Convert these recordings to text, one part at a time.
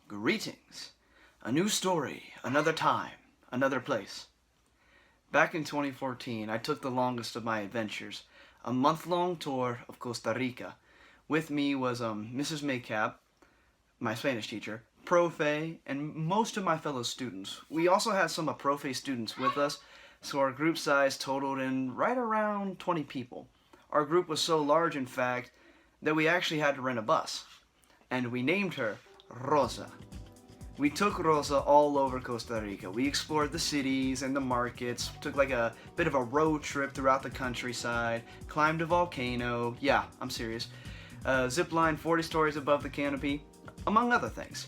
Greetings. A new story, another time, another place. Back in 2014, I took the longest of my adventures, a month-long tour of Costa Rica. With me was Mrs. Maycap, my Spanish teacher, Profe, and most of my fellow students. We also had some Profe students with us, so our group size totaled in right around 20 people. Our group was so large, in fact, that we actually had to rent a bus. And we named her Rosa. We took Rosa all over Costa Rica. We explored the cities and the markets, took like a bit of a road trip throughout the countryside, climbed a volcano, yeah, I'm serious, ziplined 40 stories above the canopy, among other things.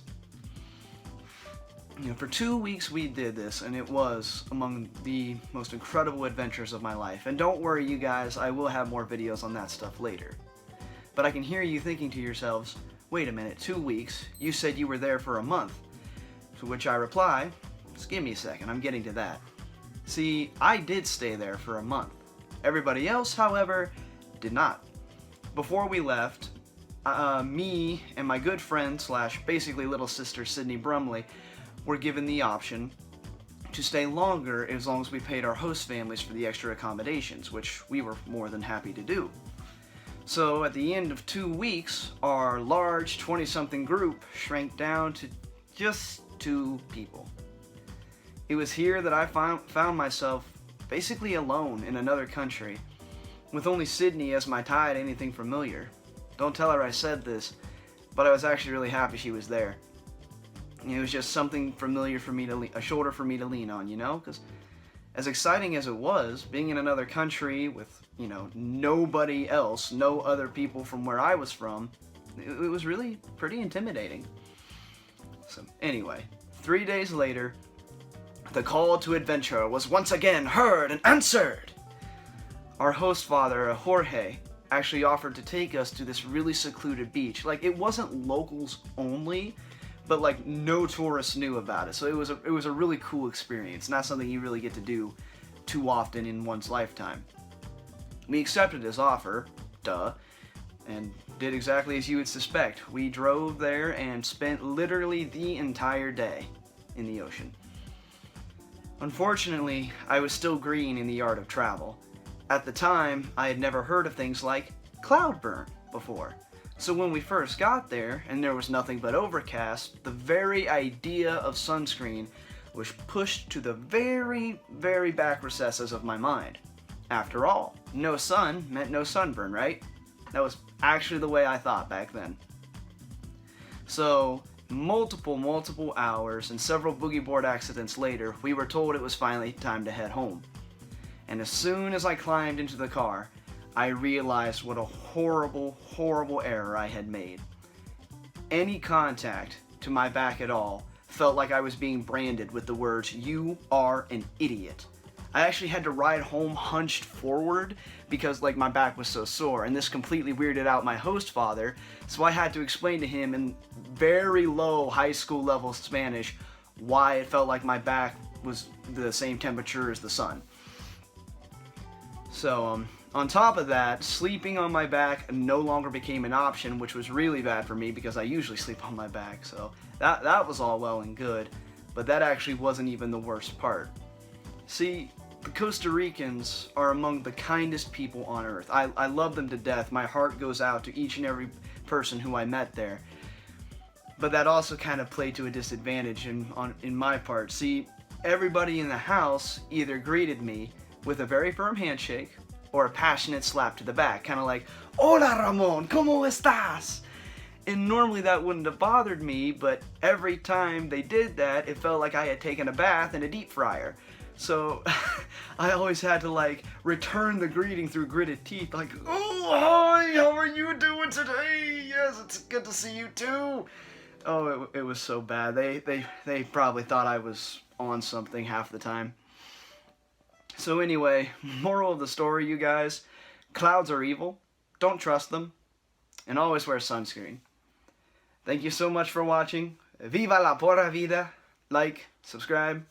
For 2 weeks we did this, and it was among the most incredible adventures of my life. And don't worry, you guys, I will have more videos on that stuff later. But I can hear you thinking to yourselves, wait a minute, 2 weeks? You said you were there for a month. To which I reply, just give me a second, I'm getting to that. See, I did stay there for a month. Everybody else, however, did not. Before we left, me and my good friend slash basically little sister Sydney Brumley were given the option to stay longer as long as we paid our host families for the extra accommodations, which we were more than happy to do. So at the end of 2 weeks, our large 20-something group shrank down to just 2 people. It was here that I found myself basically alone in another country, with only Sydney as my tie to anything familiar. Don't tell her I said this, but I was actually really happy she was there. It was just something familiar for me to a shoulder for me to lean on, because as exciting as it was, being in another country with, nobody else, no other people from where I was from, it was really pretty intimidating. So anyway, 3 days later, the call to adventure was once again heard and answered. Our host father, Jorge, actually offered to take us to this really secluded beach. Like, it wasn't locals only, but like no tourists knew about it. So it was a really cool experience, not something you really get to do too often in one's lifetime. We accepted his offer, duh, and did exactly as you would suspect. We drove there and spent literally the entire day in the ocean. Unfortunately, I was still green in the art of travel. At the time, I had never heard of things like cloud burn before. So when we first got there, and there was nothing but overcast, the very idea of sunscreen was pushed to the very, very back recesses of my mind. After all, no sun meant no sunburn, right? That was actually the way I thought back then. So, multiple hours and several boogie board accidents later, we were told it was finally time to head home. And as soon as I climbed into the car, I realized what a horrible error I had made. Any contact to my back at all felt like I was being branded with the words, "You are an idiot." I actually had to ride home hunched forward because my back was so sore, and this completely weirded out my host father, so I had to explain to him in very low high school level Spanish why it felt like my back was the same temperature as the sun. So, on top of that, sleeping on my back no longer became an option, which was really bad for me because I usually sleep on my back, so that was all well and good, but that actually wasn't even the worst part. See, the Costa Ricans are among the kindest people on earth. I love them to death. My heart goes out to each and every person who I met there. But that also kind of played to a disadvantage in my part. See, everybody in the house either greeted me with a very firm handshake or a passionate slap to the back, kind of like, "Hola Ramon, ¿cómo estás?" And normally that wouldn't have bothered me, but every time they did that, it felt like I had taken a bath in a deep fryer. So I always had to return the greeting through gritted teeth, like, "Oh, hi, how are you doing today? Yes, it's good to see you too." Oh, it was so bad. They probably thought I was on something half the time. So anyway, moral of the story, you guys, clouds are evil, don't trust them, and always wear sunscreen. Thank you so much for watching. Viva la pura vida. Like, subscribe.